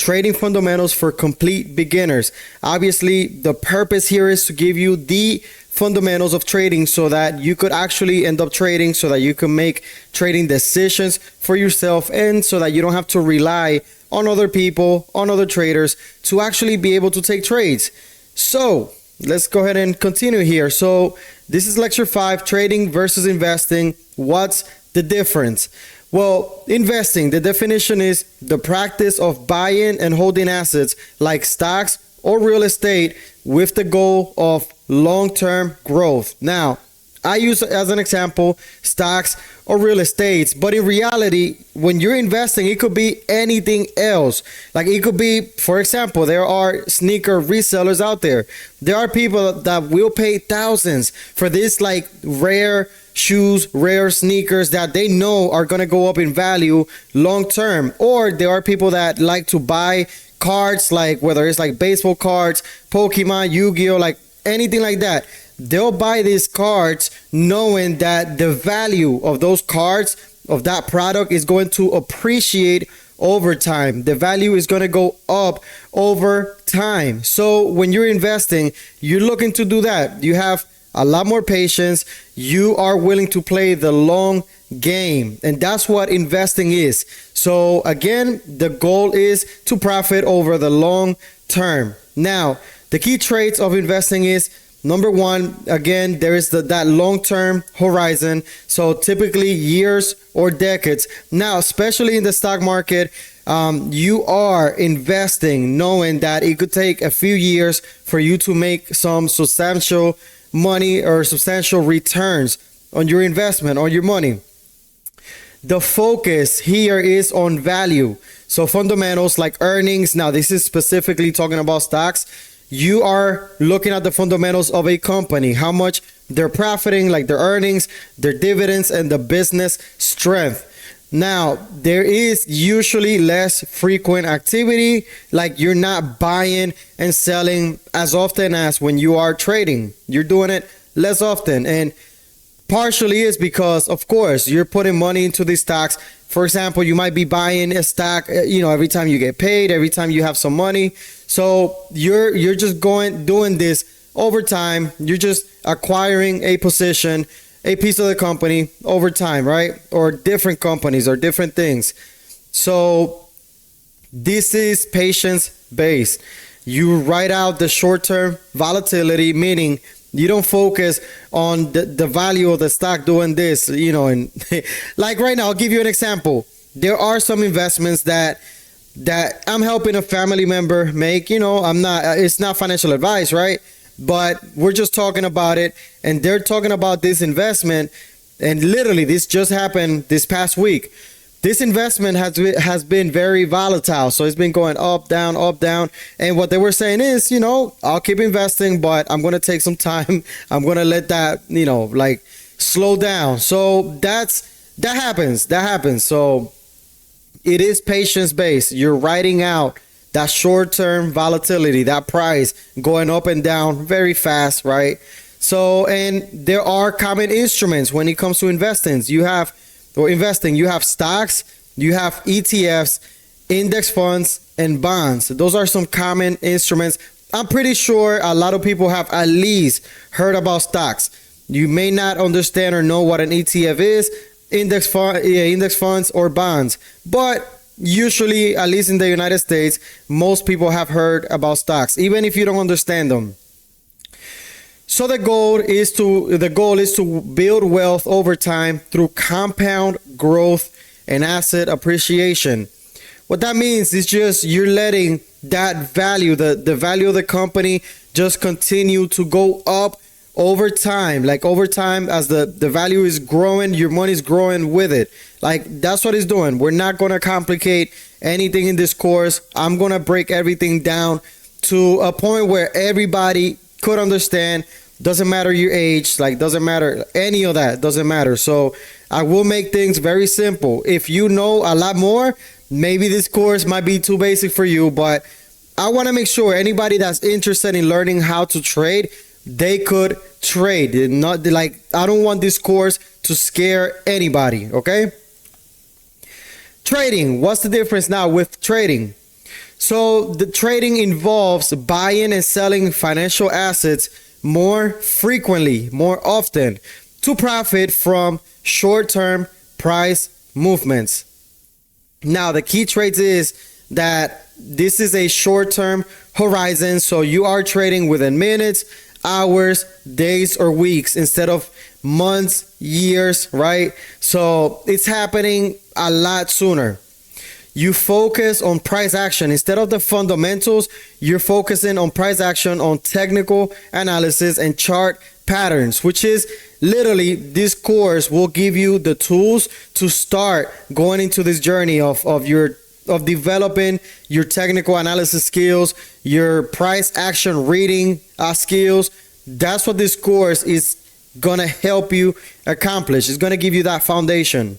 trading fundamentals for complete beginners. Obviously, the purpose here is to give you the fundamentals of trading so that you could actually end up trading, so that you can make trading decisions for yourself, and so that you don't have to rely on other people, on other traders to actually be able to take trades. So let's go ahead and continue here. So this is lecture 5, trading versus investing. What's the difference? Well, investing, the definition is the practice of buying and holding assets like stocks or real estate with the goal of long-term growth. Now, I use as an example stocks or real estates, but in reality, when you're investing, it could be anything else. Like it could be, for example, there are sneaker resellers out there. There are people that will pay thousands for this like rare shoes, rare sneakers that they know are going to go up in value long term. Or there are people that like to buy cards, like whether it's like baseball cards, Pokemon, Yu-Gi-Oh, like anything like that. They'll buy these cards knowing that the value of those cards, of that product, is going to appreciate over time. The value is going to go up over time. So when you're investing, you're looking to do that. You have a lot more patience. You are willing to play the long game. And that's what investing is. So again, the goal is to profit over the long term. Now, the key traits of investing is, number one, again, there is that long-term horizon. So typically years or decades. Now, especially in the stock market, you are investing knowing that it could take a few years for you to make some substantial money or substantial returns on your investment, on your money. The focus here is on value. So fundamentals like earnings. Now, this is specifically talking about stocks. You are looking at the fundamentals of a company, how much they're profiting, like their earnings, their dividends, and the business strength. Now, there is usually less frequent activity, like you're not buying and selling as often as when you are trading. You're doing it less often. And partially is because, of course, you're putting money into these stocks. For example, you might be buying a stock, every time you get paid, every time you have some money. So you're just doing this over time. You're just acquiring a position, a piece of the company over time, right? Or different companies or different things. So this is patience based. You write out the short-term volatility, meaning you don't focus on the value of the stock doing this, and like right now, I'll give you an example. There are some investments that I'm helping a family member make. It's not financial advice, right? But we're just talking about it, and they're talking about this investment, and literally this just happened this past week. This investment has been very volatile, so it's been going up, down, and what they were saying is, I'll keep investing, but I'm going to take some time. I'm going to let that, slow down. So that happens. So it is patience based. You're writing out that short-term volatility, that price going up and down very fast, right? So, and there are common instruments when it comes to investing. You have stocks, you have ETFs, index funds, and bonds. Those are some common instruments. I'm pretty sure a lot of people have at least heard about stocks. You may not understand or know what an ETF is, index funds or bonds, but usually, at least in the United States, most people have heard about stocks, even if you don't understand them. So the goal is to build wealth over time through compound growth and asset appreciation. What that means is just you're letting that value, the value of the company, just continue to go up over time. Like over time, as the value is growing, your money is growing with it. Like that's what it's doing. We're not going to complicate anything in this course. I'm going to break everything down to a point where everybody could understand. Doesn't matter your age, doesn't matter any of that, doesn't matter. So I will make things very simple. If you know a lot more, maybe this course might be too basic for you, but I want to make sure anybody that's interested in learning how to trade, they could trade. Not like, I don't want this course to scare anybody, okay? Trading, what's the difference now with trading? So the trading involves buying and selling financial assets more frequently, more often, to profit from short-term price movements. Now, the key traits is that this is a short-term horizon, so you are trading within minutes, hours, days, or weeks instead of months, years, right? So it's happening a lot sooner. You focus on price action instead of the fundamentals. You're focusing on price action, on technical analysis and chart patterns, which is literally, this course will give you the tools to start going into this journey of developing your technical analysis skills, your price action reading skills. That's what this course is gonna help you accomplish. It's gonna give you that foundation.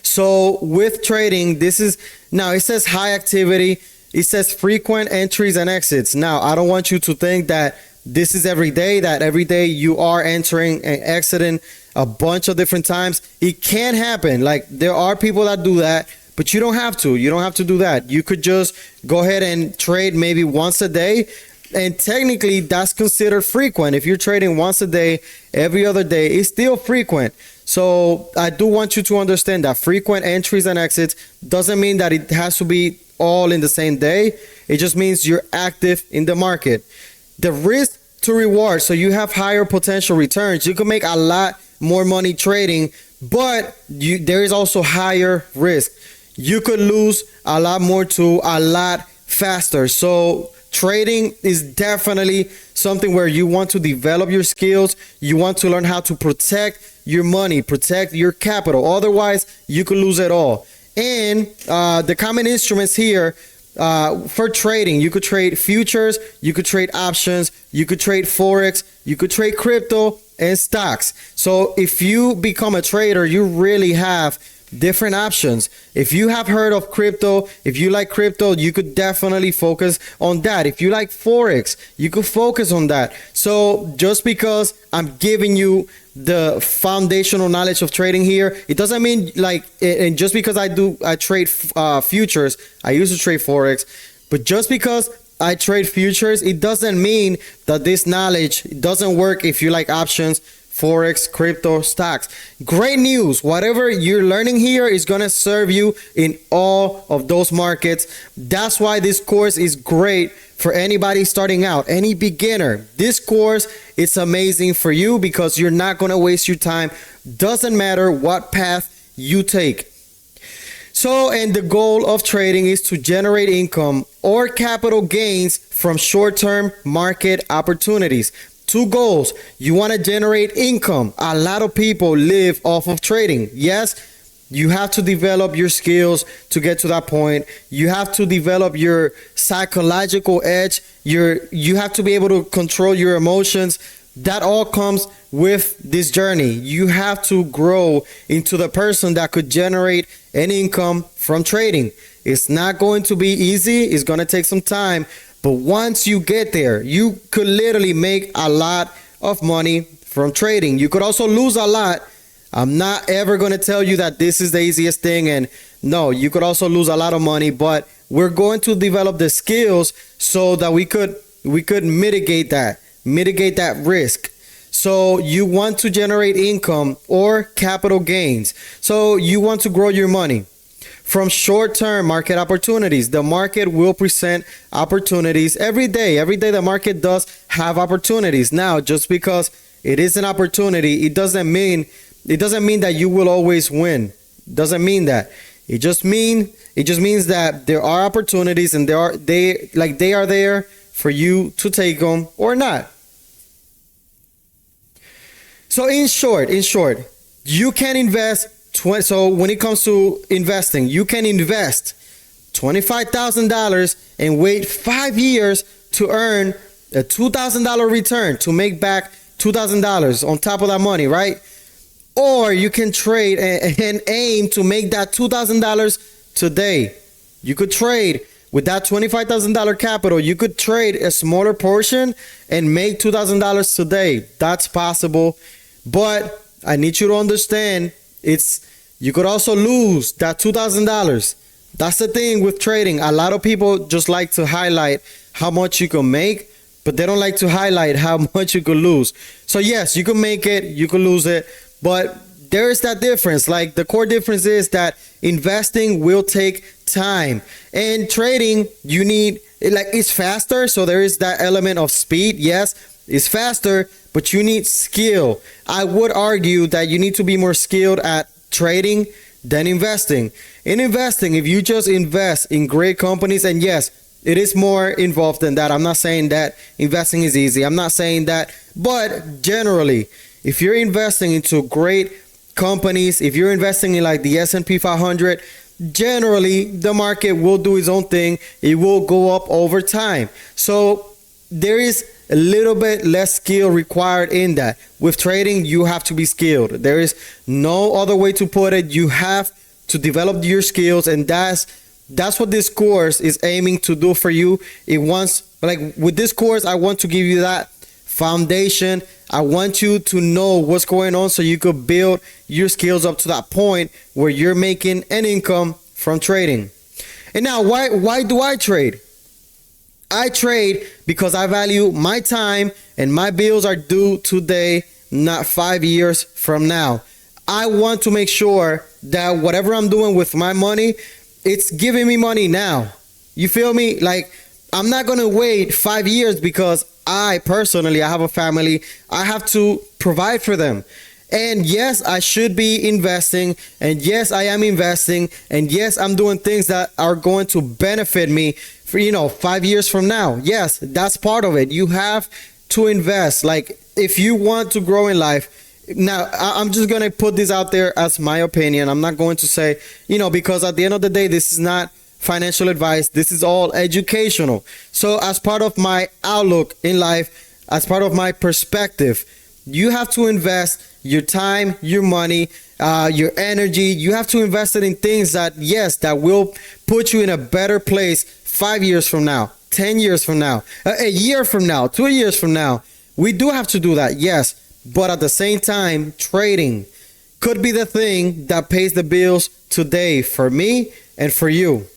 So with trading, this is, now it says high activity, it says frequent entries and exits. Now, I don't want you to think that this is every day, that every day you are entering and exiting a bunch of different times. It can happen. Like, there are people that do that, but you don't have to. You don't have to do that. You could just go ahead and trade maybe once a day. And technically, that's considered frequent. If you're trading once a day, every other day, it's still frequent. So I do want you to understand that frequent entries and exits doesn't mean that it has to be all in the same day. It just means you're active in the market. The risk to reward, so you have higher potential returns. You can make a lot more money trading, but there is also higher risk. You could lose a lot more too, a lot faster. So trading is definitely something where you want to develop your skills. You want to learn how to protect your money, protect your capital. Otherwise, you could lose it all. And the common instruments here for trading, you could trade futures, you could trade options, you could trade Forex, you could trade crypto and stocks. So if you become a trader, you really have different options. If you have heard of crypto, if you like crypto, you could definitely focus on that. If you like Forex, you could focus on that. So just because I'm giving you the foundational knowledge of trading here, it doesn't mean like, and just because I trade futures, I used to trade Forex, but just because I trade futures, it doesn't mean that this knowledge doesn't work if you like options, Forex, crypto, stocks. Great news. Whatever you're learning here is going to serve you in all of those markets. That's why this course is great for anybody starting out, any beginner. This course is amazing for you because you're not going to waste your time. Doesn't matter what path you take. So, and the goal of trading is to generate income or capital gains from short-term market opportunities. Two goals. You want to generate income. A lot of people live off of trading. Yes, you have to develop your skills to get to that point. You have to develop your psychological edge. You have to be able to control your emotions. That all comes with this journey. You have to grow into the person that could generate an income from trading. It's not going to be easy. It's going to take some time. But once you get there, you could literally make a lot of money from trading. You could also lose a lot. I'm not ever going to tell you that this is the easiest thing. And no, you could also lose a lot of money. But we're going to develop the skills so that we could mitigate that risk. So you want to generate income or capital gains. So you want to grow your money from short-term market opportunities. The market will present opportunities every day. Every day the market does have opportunities. Now, just because it is an opportunity, it doesn't mean that you will always win. Doesn't mean that. It just means that there are opportunities and they are there for you to take them or not. So in short, you can invest. So when it comes to investing, you can invest $25,000 and wait 5 years to earn a $2,000 return, to make back $2,000 on top of that money, right? Or you can trade and aim to make that $2,000 today. You could trade with that $25,000 capital. You could trade a smaller portion and make $2,000 today. That's possible. But I need you to understand, you could also lose that $2,000. That's the thing with trading. A lot of people just like to highlight how much you can make, but they don't like to highlight how much you could lose. So yes, you can make it, you can lose it, but there is that difference. Like the core difference is that investing will take time, and trading you need it's faster. So there is that element of speed. Yes, it's faster, but you need skill. I would argue that you need to be more skilled at trading than investing. In investing, if you just invest in great companies, and yes, it is more involved than that. I'm not saying that investing is easy. I'm not saying that, but generally, if you're investing into great companies, if you're investing in like the S&P 500, generally the market will do its own thing. It will go up over time. So there is a little bit less skill required in that. With trading, you have to be skilled. There is no other way to put it. You have to develop your skills, and that's what this course is aiming to do for you. It wants, like with this course, I want to give you that foundation. I want you to know what's going on so you could build your skills up to that point where you're making an income from trading. And now, why do I trade? I trade because I value my time, and my bills are due today, not 5 years from now. I want to make sure that whatever I'm doing with my money, it's giving me money now. You feel me? Like, I'm not going to wait 5 years because I personally, I have a family. I have to provide for them. And yes, I should be investing. And yes, I am investing. And yes, I'm doing things that are going to benefit me for, 5 years from now. Yes, that's part of it. You have to invest. Like, if you want to grow in life, now I'm just going to put this out there as my opinion. I'm not going to say, because at the end of the day, this is not financial advice. This is all educational. So as part of my outlook in life, as part of my perspective, you have to invest your time, your money, your energy. You have to invest it in things that, yes, that will put you in a better place 5 years from now, 10 years from now, a year from now, 2 years from now. We do have to do that, yes. But at the same time, trading could be the thing that pays the bills today for me and for you.